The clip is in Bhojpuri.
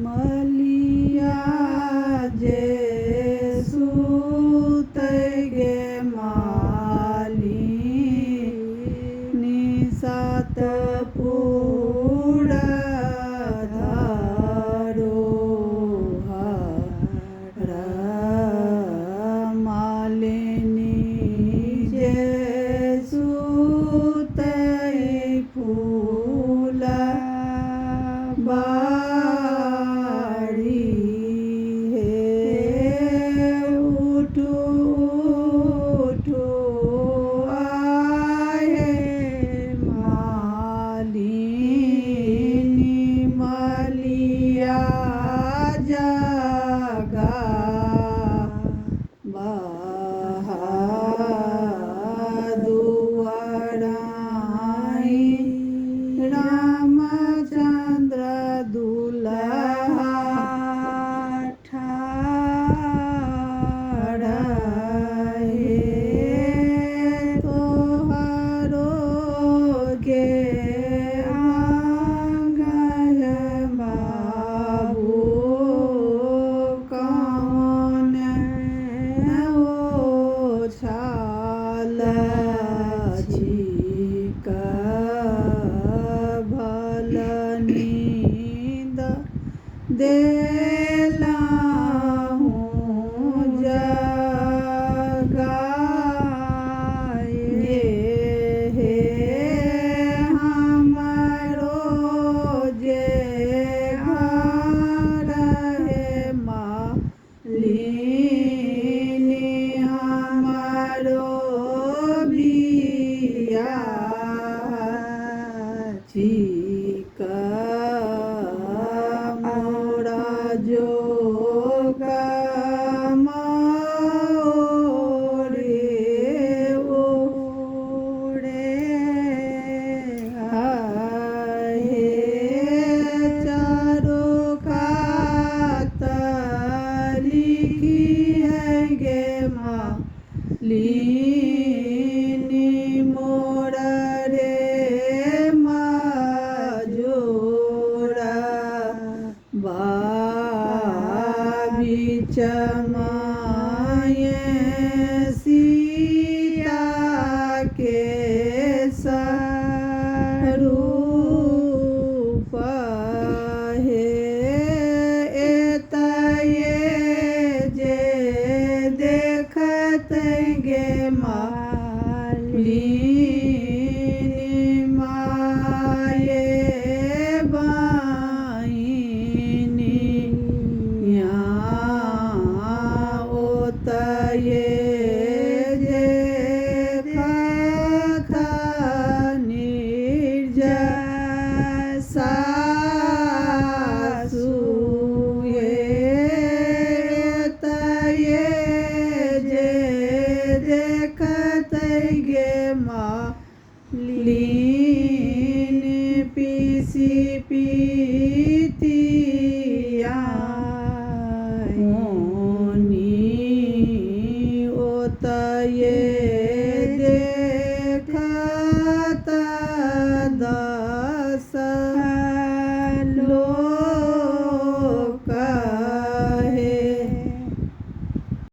मलिया जे सुतै गे मालिनी सात पूरा धरोहर मालिनी जे सुतै फूल बाड़ी हे उठू उठू आए मालिनी मलिया जगा दुआराई रामचंद्र दुल्हा ठाढ़ हे तोहरो गे आंगन बाबू कौन ओछाल छिक भल नींद देलहुँ जगाए हे हमरो जे घर हे मालिनी हमरो बियाह छिक मोरा जोग मोरे ओरे हे चारो कात लिखी है गे मालिनी मोर रे मजूर बीच माये सीता के स्वरूप हे एतये जे देखत गे मालिनी माये ओतये जे निर्जय सासु तये जे देखत गे मालिनी पीसी पीतिया ओतये